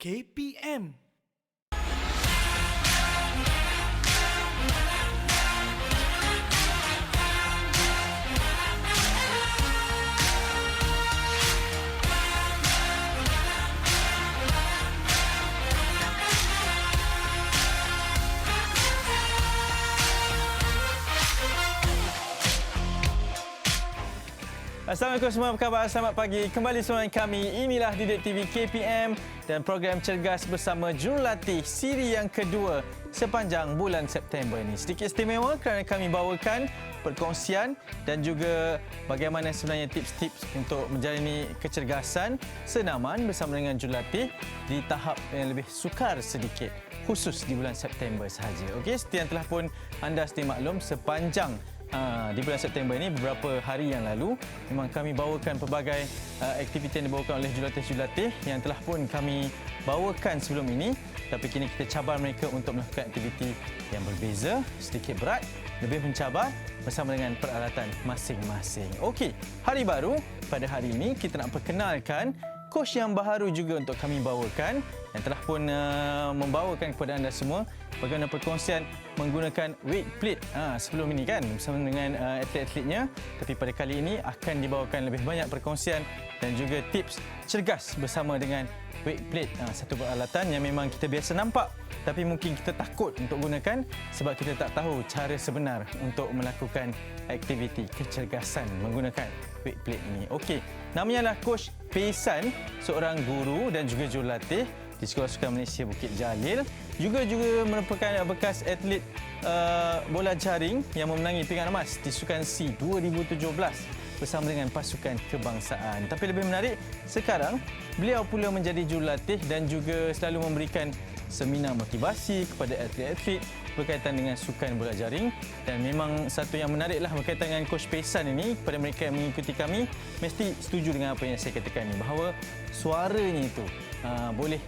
KPM. Assalamualaikum semua, apa khabar? Selamat pagi. Kembali bersama kami. Inilah Didik TV KPM dan program Cergas bersama Jurulatih siri yang kedua sepanjang bulan September ini. Sedikit istimewa kerana kami bawakan perkongsian dan juga bagaimana sebenarnya tips-tips untuk menjalani kecergasan senaman bersama dengan jurulatih di tahap yang lebih sukar sedikit, khusus di bulan September sahaja. Okey, seperti yang telah pun anda sedia maklum, sepanjang di bulan September ini, beberapa hari yang lalu, memang kami bawakan pelbagai aktiviti yang dibawakan oleh jurulatih-jurulatih yang telah pun kami bawakan sebelum ini. Tapi kini kita cabar mereka untuk melakukan aktiviti yang berbeza, sedikit berat, lebih mencabar bersama dengan peralatan masing-masing. Okey, hari baru pada hari ini kita nak perkenalkan coach yang baru juga untuk kami bawakan yang telah pun membawakan kepada anda semua bagaimana perkongsian menggunakan weight plate sebelum ini kan bersama dengan atlet-atletnya, tapi pada kali ini akan dibawakan lebih banyak perkongsian dan juga tips cergas bersama dengan weight plate, satu peralatan yang memang kita biasa nampak tapi mungkin kita takut untuk gunakan sebab kita tak tahu cara sebenar untuk melakukan aktiviti kecergasan menggunakan weight plate ini. Okey, namanya adalah Coach Peisan, seorang guru dan juga jurulatih di Sekolah Sukan Malaysia Bukit Jalil. Juga merupakan bekas atlet bola jaring yang memenangi pingat emas di Sukan SEA 2017 bersama dengan pasukan kebangsaan. Tapi lebih menarik, sekarang beliau pula menjadi jurulatih dan juga selalu memberikan seminar motivasi kepada atlet-atlet berkaitan dengan sukan bola jaring. Dan memang satu yang menariklah berkaitan dengan Coach Peisan ini, kepada mereka yang mengikuti kami mesti setuju dengan apa yang saya katakan ini, bahawa suaranya itu boleh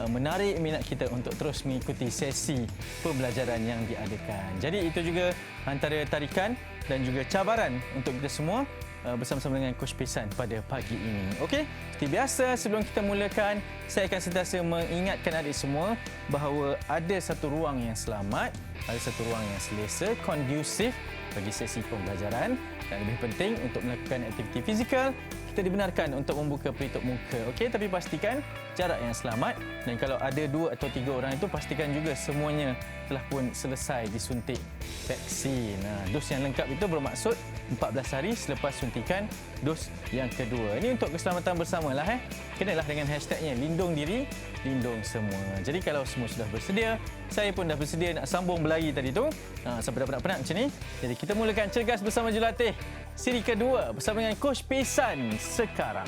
menarik minat kita untuk terus mengikuti sesi pembelajaran yang diadakan. Jadi itu juga antara tarikan dan juga cabaran untuk kita semua bersama-sama dengan Coach Peisan pada pagi ini. Okey, seperti biasa sebelum kita mulakan, saya akan sentiasa mengingatkan adik semua bahawa ada satu ruang yang selamat, ada satu ruang yang selesa, kondusif bagi sesi pembelajaran, dan lebih penting untuk melakukan aktiviti fizikal, kita dibenarkan untuk membuka pelitup muka. Okey, tapi pastikan jarak yang selamat, dan kalau ada 2 atau 3 orang itu pastikan juga semuanya telah pun selesai disuntik vaksin. Dos yang lengkap itu bermaksud 14 hari selepas suntikan dos yang kedua. Ini untuk keselamatan bersamalah. Kenalah dengan hashtagnya lindung diri, lindung semua. Jadi kalau semua sudah bersedia, saya pun dah bersedia nak sambung berlari tadi tu. Sampai dah penat-penat macam ni. Jadi kita mulakan Cergas bersama Jurulatih siri kedua bersama dengan Coach Peisan sekarang.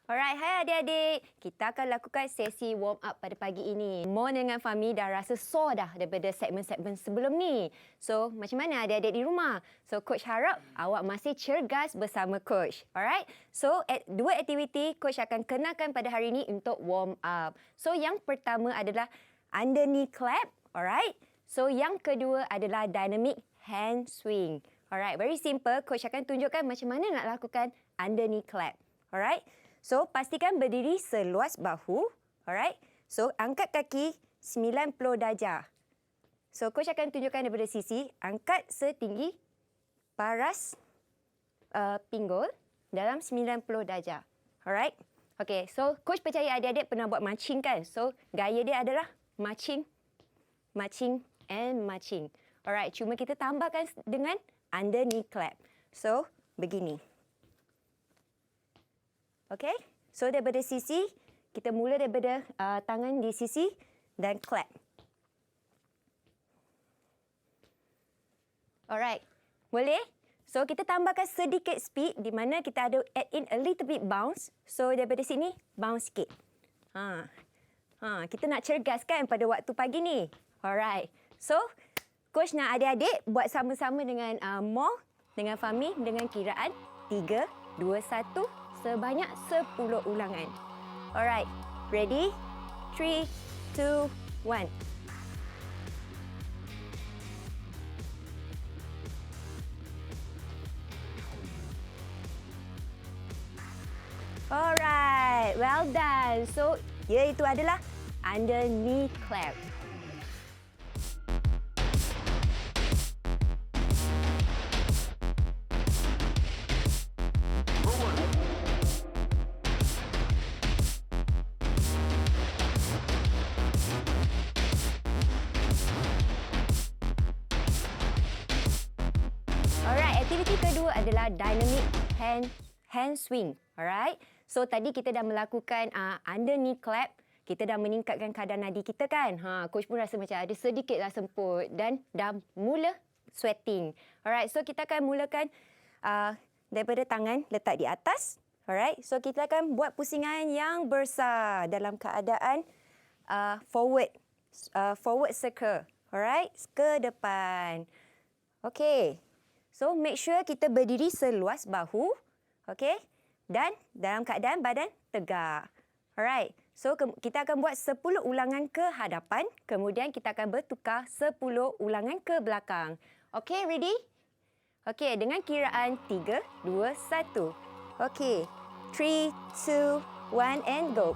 Alright, hai adik-adik. Kita akan lakukan sesi warm up pada pagi ini. Mon dengan Fahmi dah rasa sore dah daripada segmen-segmen sebelum ni. So, macam mana adik-adik di rumah? So, Coach harap awak masih cergas bersama Coach. Alright? So, 2 aktiviti Coach akan kenalkan pada hari ini untuk warm up. So, yang pertama adalah under knee clap. Alright? So, yang kedua adalah dynamic hand swing. Alright, very simple. Coach akan tunjukkan macam mana nak lakukan under knee clap. Alright? So, pastikan berdiri seluas bahu. Alright. So, angkat kaki 90 darjah. So, Coach akan tunjukkan daripada sisi. Angkat setinggi paras pinggul dalam 90 darjah. Alright. Okay, so Coach percaya adik-adik pernah buat marching kan? So, gaya dia adalah marching, marching and marching. Alright, cuma kita tambahkan dengan under knee clap. So, begini. Okey, so daripada sisi, kita mula daripada tangan di sisi dan clap. Alright, boleh? So kita tambahkan sedikit speed di mana kita ada add in a little bit bounce. So daripada sini bounce sikit. Kita nak cergaskan pada waktu pagi ni. Alright. So coach nak adik-adik buat sama-sama dengan Mo, dengan Fahmi dengan kiraan 3, 2, 1 sebanyak 10 ulangan. Alright. Ready? 3, 2, 1. Alright, well done. So, iaitu adalah under knee clap. Alright, aktiviti kedua adalah dynamic hand swing. Alright. So tadi kita dah melakukan under knee clap, kita dah meningkatkan kadar nadi kita kan. Coach pun rasa macam ada sedikitlah semput dan dah mula sweating. Alright, so kita akan mulakan daripada tangan letak di atas. Alright, so kita akan buat pusingan yang besar dalam keadaan forward circle. Alright, ke depan. Okay, so make sure kita berdiri seluas bahu. Okay. Dan dalam keadaan badan tegak. Alright. So kita akan buat 10 ulangan ke hadapan. Kemudian kita akan bertukar 10 ulangan ke belakang. Okay, ready? Okay, dengan kiraan 3, 2, 1. Okay. 3, 2, 1 and go.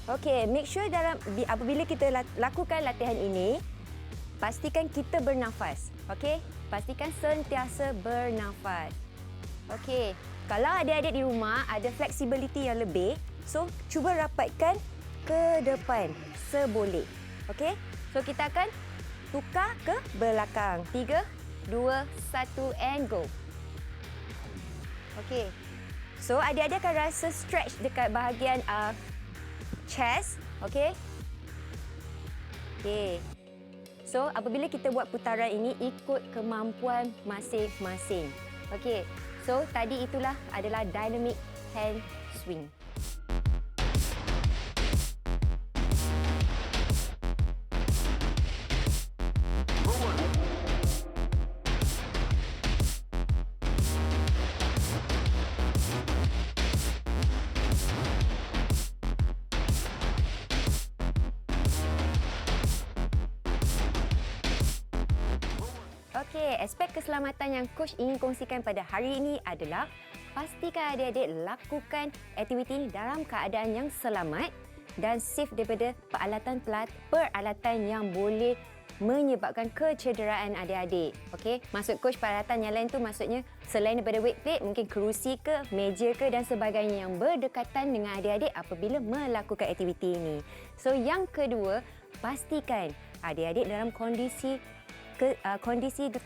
Okay, make sure apabila kita lakukan latihan ini, pastikan kita bernafas. Okay? Pastikan sentiasa bernafas. Okey, kalau adik-adik di rumah ada flexibility yang lebih, so cuba rapatkan ke depan seboleh. Okey, so kita akan tukar ke belakang. 3, 2, 1 and go. Okey, so adik-adik akan rasa stretch dekat bahagian chest. Okey. Okey. So apabila kita buat putaran ini ikut kemampuan masing-masing. Okey. So, tadi itulah adalah dynamic hand swing. Okey, aspek keselamatan yang coach ingin kongsikan pada hari ini adalah pastikan adik-adik lakukan aktiviti ini dalam keadaan yang selamat dan safe daripada peralatan yang boleh menyebabkan kecederaan adik-adik. Okey, maksud coach peralatan yang lain tu maksudnya selain daripada weight plate, mungkin kerusi ke, meja ke dan sebagainya yang berdekatan dengan adik-adik apabila melakukan aktiviti ini. So, yang kedua, pastikan adik-adik dalam kondisi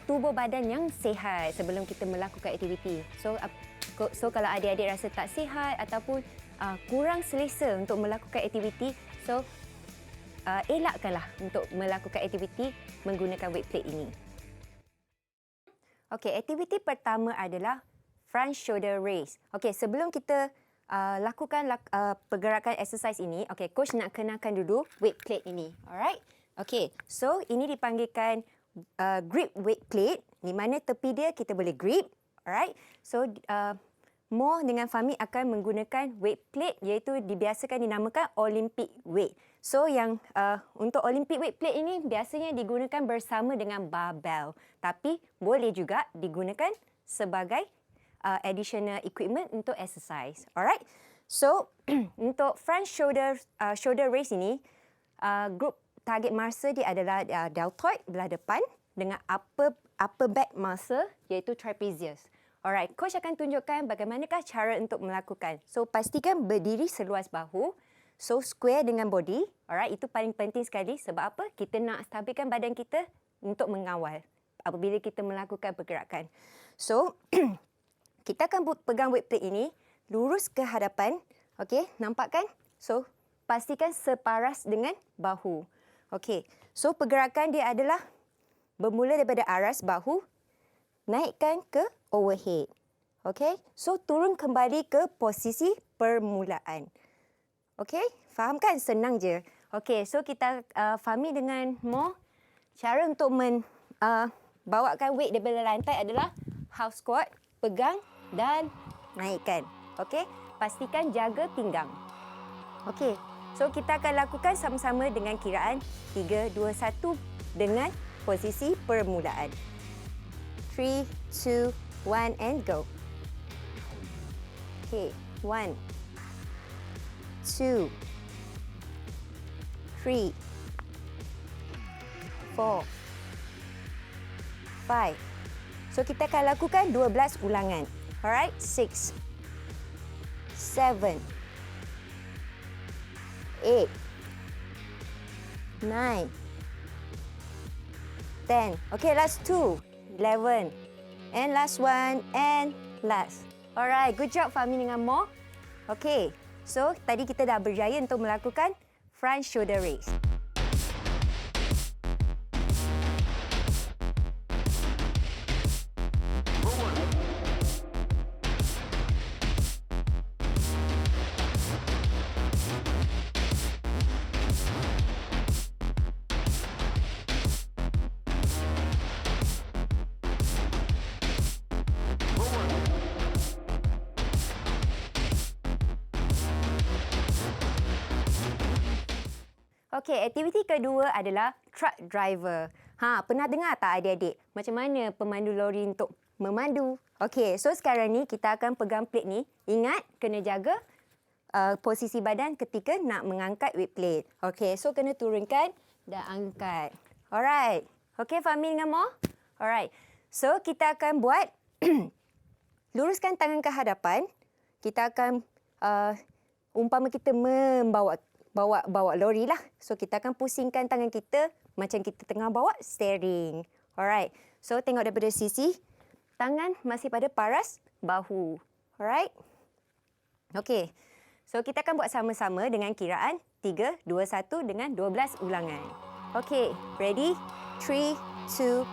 tubuh badan yang sihat sebelum kita melakukan aktiviti. So kalau adik-adik rasa tak sihat ataupun kurang selesa untuk melakukan aktiviti, so elakkanlah untuk melakukan aktiviti menggunakan weight plate ini. Okey, aktiviti pertama adalah front shoulder raise. Okey, sebelum kita lakukan pergerakan exercise ini, okey, coach nak kenalkan dulu weight plate ini. Alright? Okey, so ini dipanggilkan grip weight plate, di mana tepi dia kita boleh grip. Alright, so Mo dengan Fahmi akan menggunakan weight plate iaitu dibiasakan dinamakan Olympic weight. So yang untuk Olympic weight plate ini biasanya digunakan bersama dengan barbell, tapi boleh juga digunakan sebagai additional equipment untuk exercise. Alright, so untuk front shoulder raise ini, group target muscle dia adalah deltoid belah depan dengan upper back muscle iaitu trapezius. Alright, coach akan tunjukkan bagaimanakah cara untuk melakukan. So pastikan berdiri seluas bahu. So square dengan body. Alright, itu paling penting sekali sebab apa? Kita nak stabilkan badan kita untuk mengawal apabila kita melakukan pergerakan. So kita akan pegang weight plate ini lurus ke hadapan. Okey, nampak kan? So pastikan separas dengan bahu. Okey, so pergerakan dia adalah bermula daripada aras bahu naikkan ke overhead. Okey, so turun kembali ke posisi permulaan. Okey, faham kan? Senang je. Okey, so kita fahami dengan more. Cara untuk bawakan weight daripada lantai adalah half squat, pegang dan naikkan. Okey, pastikan jaga pinggang. Okey, so kita akan lakukan sama-sama dengan kiraan 3, 2, 1 dengan posisi permulaan. 3, 2, 1 and go. Okay, 1, 2, 3, 4, 5. So kita akan lakukan 12 ulangan. Alright, 6, 7, 8, 9, 10. Okay, last 2, 11. And last one and last. Alright, good job Fahmi dengan Mo. Okay, so tadi kita dah berjaya untuk melakukan front shoulder raise. Okey, aktiviti kedua adalah truck driver. Pernah dengar tak adik-adik? Macam mana pemandu lori untuk memandu? Okey, so sekarang ni kita akan pegang plate ni. Ingat, kena jaga posisi badan ketika nak mengangkat weight plate. Okey, so kena turunkan dan angkat. Alright. Okey, Fahmi dengan Mo? Alright. So, kita akan buat luruskan tangan ke hadapan. Kita akan umpama kita bawa lori lah. So, kita akan pusingkan tangan kita macam kita tengah bawa steering. Alright. So, tengok daripada sisi. Tangan masih pada paras bahu. Alright. Okey. So, kita akan buat sama-sama dengan kiraan 3, 2, 1 dengan 12 ulangan. Okey. Ready? 3, 2,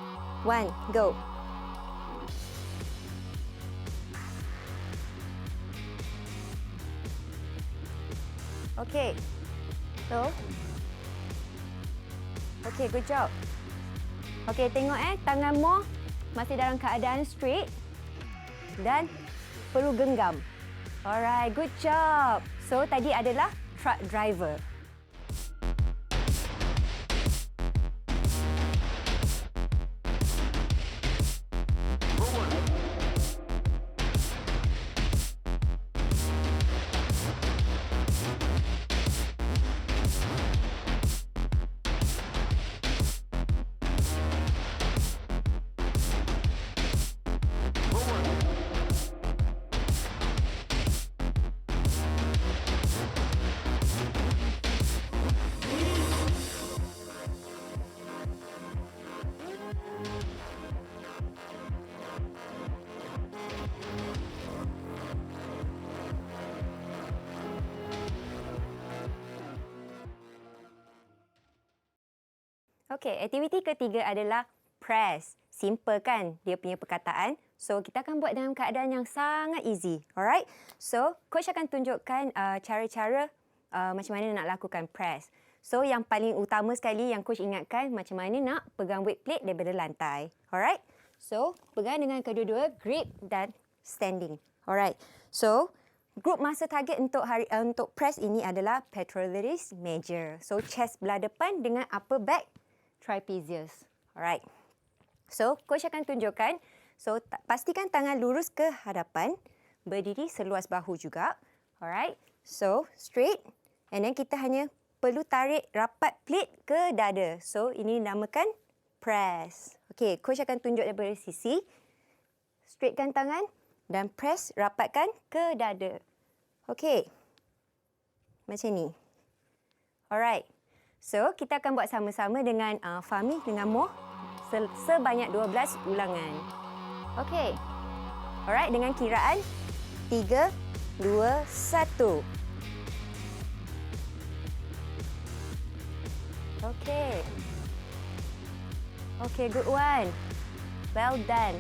1, go. Okey. So, okay, good job. Okay, tengok tangan Mo masih dalam keadaan straight dan perlu genggam. Alright, good job. So, tadi adalah truck driver. Okey, aktiviti ketiga adalah press. Simple kan dia punya perkataan. So, kita akan buat dalam keadaan yang sangat easy. Alright? So, coach akan tunjukkan cara-cara macam mana nak lakukan press. So, yang paling utama sekali yang coach ingatkan macam mana nak pegang weight plate daripada lantai. Alright? So, pegang dengan kedua-dua grip dan standing. Alright. So, group masa target untuk press ini adalah pectoralis major. So, chest belah depan dengan upper back trapezius. Alright. So, coach akan tunjukkan. So, pastikan tangan lurus ke hadapan. Berdiri seluas bahu juga. Alright. So, straight. And then kita hanya perlu tarik rapat plate ke dada. So, ini dinamakan press. Okey, coach akan tunjuk daripada sisi. Straightkan tangan dan press rapatkan ke dada. Okey. Macam ni. Alright. So, kita akan buat sama-sama dengan Fahmi dengan Mo sebanyak 12 ulangan. Okey. Alright, dengan kiraan 3, 2, 1. Okey. Okey, good one. Well done.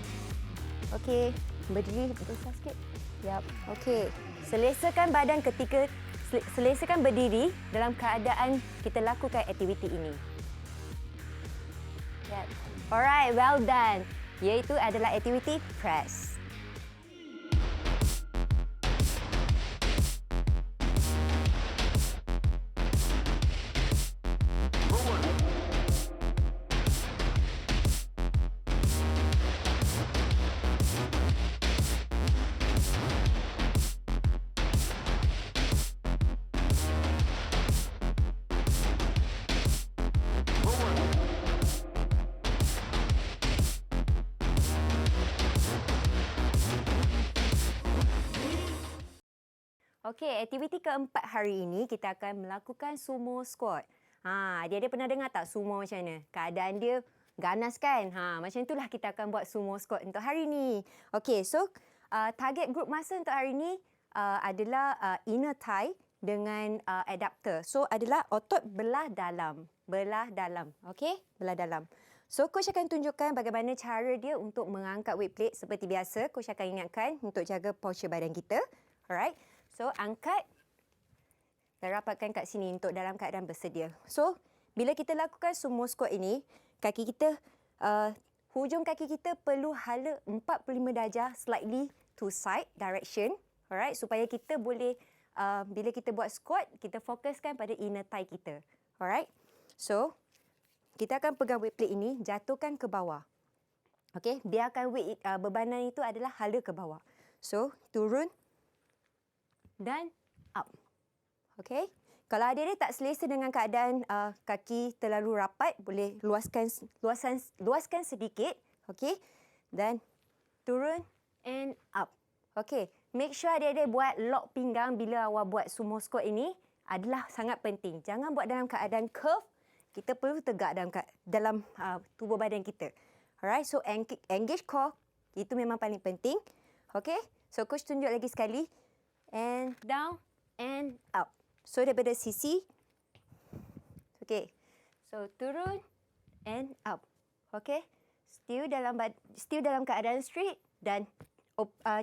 Okey, berdiri besar sikit. Yap. Okey. Selesakan badan ketika selesakan berdiri dalam keadaan kita lakukan aktiviti ini. Yap. Alright, well done. Iaitu adalah aktiviti press. Okey, aktiviti keempat hari ini kita akan melakukan sumo squat. Dia pernah dengar tak sumo macam mana? Keadaan dia ganas kan? Macam itulah kita akan buat sumo squat untuk hari ini. Okey, so target group masa untuk hari ini adalah inner thigh dengan adductor. So adalah otot belah dalam. Belah dalam. Okey, belah dalam. So coach akan tunjukkan bagaimana cara dia untuk mengangkat weight plate seperti biasa. Coach akan ingatkan untuk jaga posture badan kita. Alright. So, angkat dan rapatkan kat sini untuk dalam keadaan bersedia. So, bila kita lakukan sumo squat ini, kaki kita, hujung kaki kita perlu hala 45 darjah slightly to side direction. Alright, supaya kita boleh, bila kita buat squat, kita fokuskan pada inner thigh kita. Alright, so, kita akan pegang weight plate ini, jatuhkan ke bawah. Okay, biarkan weight bebanan itu adalah hala ke bawah. So, turun dan up. Okey. Kalau adik-adik tak selesa dengan keadaan kaki terlalu rapat, boleh luaskan sedikit. Okey. Dan turun and up. Okey. Make sure adik-adik buat lock pinggang bila awak buat sumo squat ini adalah sangat penting. Jangan buat dalam keadaan curve. Kita perlu tegak dalam tubuh badan kita. Alright. So engage core. Itu memang paling penting. Okey. So coach tunjuk lagi sekali. And down and up. So daripada sisi. Okay. So turun and up. Okay. Still dalam keadaan straight dan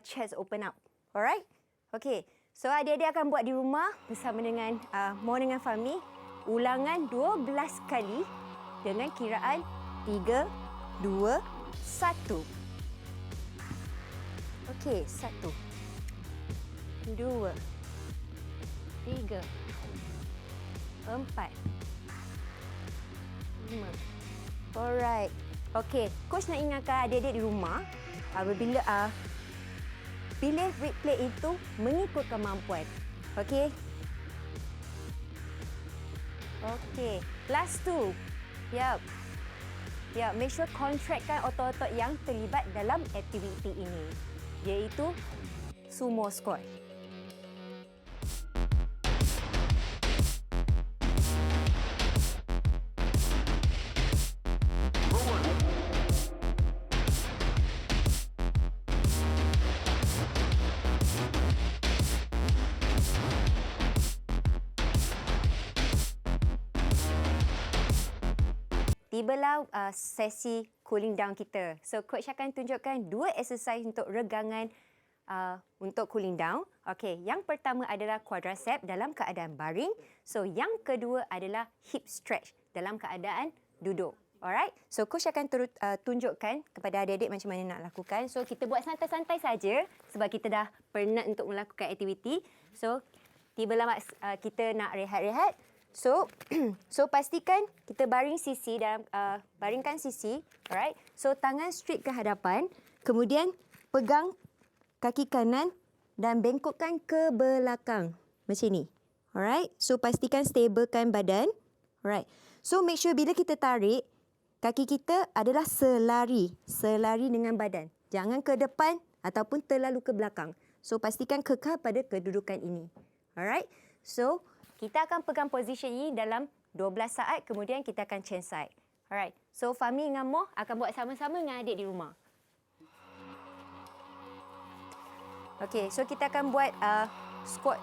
chest open up. Alright. Okay. So adik-adik akan buat di rumah bersama dengan More dengan Fahmi. Ulangan 12 kali dengan kiraan 3, 2, 1. Okay. 1. 2, 3, 4, 5. Alright. Okey, coach nak ingatkan adik-adik di rumah apabila pilih weight plate itu mengikut kemampuan. Okey. Okey, last 2. Yap. Ya, make sure contractkan otot-otot yang terlibat dalam aktiviti ini, iaitu sumo squat. Tibalah sesi cooling down kita. So coach akan tunjukkan 2 exercise untuk regangan untuk cooling down. Okey, yang pertama adalah quadricep dalam keadaan baring. So yang kedua adalah hip stretch dalam keadaan duduk. Alright. So coach akan tunjukkan kepada adik-adik macam mana nak lakukan. So kita buat santai-santai saja sebab kita dah penat untuk melakukan aktiviti. So tibalah kita nak rehat-rehat. So pastikan kita baringkan sisi, alright. So tangan straight ke hadapan, kemudian pegang kaki kanan dan bengkokkan ke belakang macam ni. Alright. So pastikan stablekan badan. Alright. So make sure bila kita tarik, kaki kita adalah selari dengan badan. Jangan ke depan ataupun terlalu ke belakang. So pastikan kekal pada kedudukan ini. Alright. So kita akan pegang position ini dalam 12 saat, kemudian kita akan change side. Alright. So Fahmi dengan Moh akan buat sama-sama dengan adik di rumah. Okey, so kita akan buat squat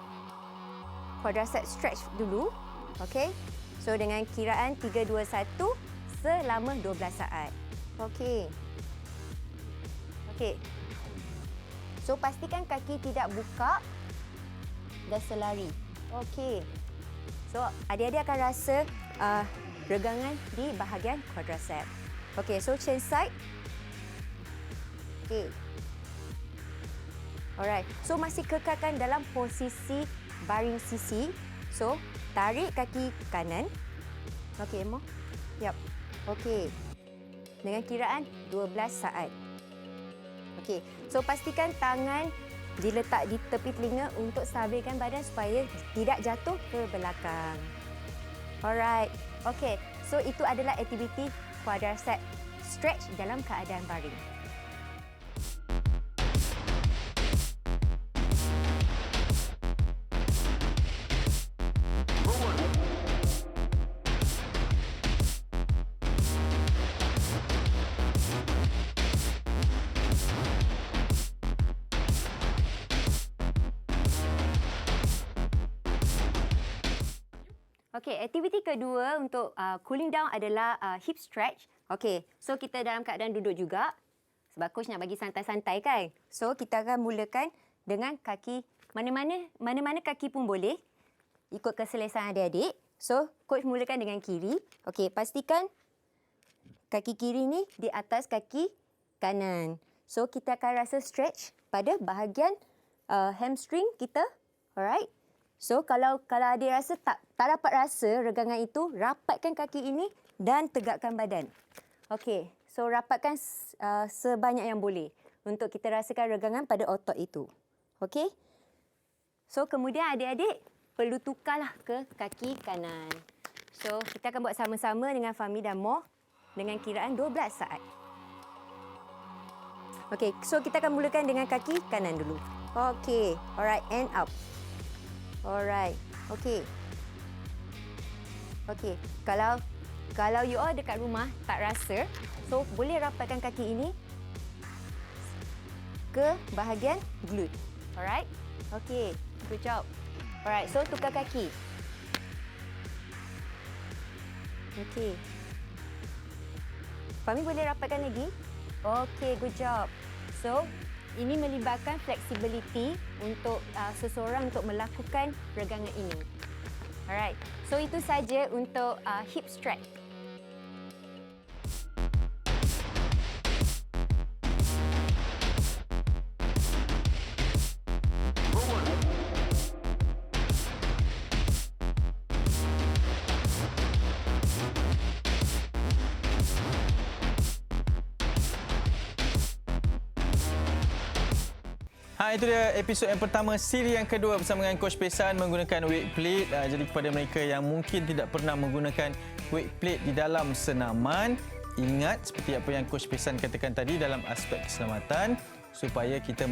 quadricep stretch dulu. Okey. So dengan kiraan 3, 2, 1 selama 12 saat. Okey. Okey. So pastikan kaki tidak buka dan selari. Okey. So adik-adik akan rasa regangan di bahagian quadricep. Okey, so chin side. Okey. Alright. So masih kekalkan dalam posisi baring sisi. So tarik kaki kanan. Okey, Emo. Yap. Okey. Dengan kiraan 12 saat. Okey, so pastikan tangan diletak di tepi telinga untuk stabilkan badan supaya tidak jatuh ke belakang. Alright. Okey, so itu adalah aktiviti quadricep stretch dalam keadaan baring. Okey, aktiviti kedua untuk cooling down adalah hip stretch. Okey, so kita dalam keadaan duduk juga. Sebab coach nak bagi santai-santai kan. So kita akan mulakan dengan kaki mana-mana kaki pun boleh. Ikut keselesaan adik-adik. So coach mulakan dengan kiri. Okey, pastikan kaki kiri ni di atas kaki kanan. So kita akan rasa stretch pada bahagian hamstring kita. Alright. So kalau adik rasa tak dapat rasa regangan itu, rapatkan kaki ini dan tegakkan badan. Okey, so rapatkan sebanyak yang boleh untuk kita rasakan regangan pada otot itu. Okey? So kemudian adik-adik perlu tukarlah ke kaki kanan. So kita akan buat sama-sama dengan Fahmi dan Moh dengan kiraan 12 saat. Okey, so kita akan mulakan dengan kaki kanan dulu. Okey, alright, and up. Alright. Okey. Okey. Kalau you all dekat rumah tak rasa, so boleh rapatkan kaki ini ke bahagian glute. Alright? Okey. Good job. Alright, so tukar kaki. Okey. Fahmi boleh rapatkan lagi? Okey, good job. So, ini melibatkan flexibility untuk seseorang untuk melakukan regangan ini. Alright, so itu saja untuk hip stretch. Itu dia episod yang pertama, siri yang kedua bersama dengan Coach Pesan menggunakan weight plate. Jadi kepada mereka yang mungkin tidak pernah menggunakan weight plate di dalam senaman, ingat seperti apa yang Coach Pesan katakan tadi dalam aspek keselamatan, supaya kita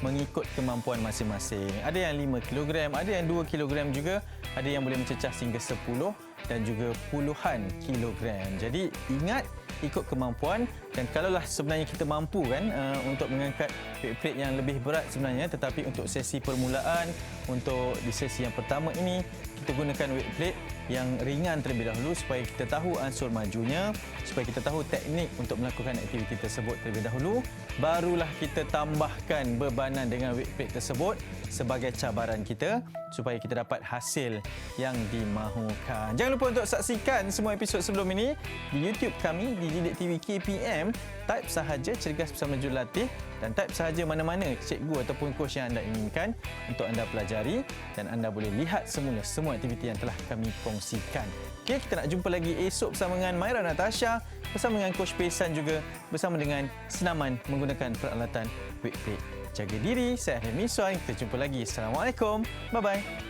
mengikut kemampuan masing-masing. Ada yang 5 kg, ada yang 2 kg juga, ada yang boleh mencecah sehingga 10 dan juga puluhan kilogram. Jadi ingat, ikut kemampuan, dan kalaulah sebenarnya kita mampu kan untuk mengangkat weight plate yang lebih berat sebenarnya, tetapi untuk sesi permulaan, untuk di sesi yang pertama ini kita gunakan weight plate yang ringan terlebih dahulu supaya kita tahu ansur majunya, supaya kita tahu teknik untuk melakukan aktiviti tersebut terlebih dahulu, barulah kita tambahkan bebanan dengan weight plate tersebut sebagai cabaran kita supaya kita dapat hasil yang dimahukan. Jangan lupa untuk saksikan semua episod sebelum ini di YouTube kami di Didik TV KPM. Type sahaja Cergas Bersama Jurulatih dan type sahaja mana-mana cikgu ataupun coach yang anda inginkan untuk anda pelajari, dan anda boleh lihat semula semua aktiviti yang telah kami kongsikan. Okey, kita nak jumpa lagi esok bersama dengan Maira Natasha, bersama dengan Coach Pesan juga, bersama dengan senaman menggunakan peralatan weight plate. Jaga diri, saya Ahmad Miswan. Kita jumpa lagi. Assalamualaikum. Bye-bye.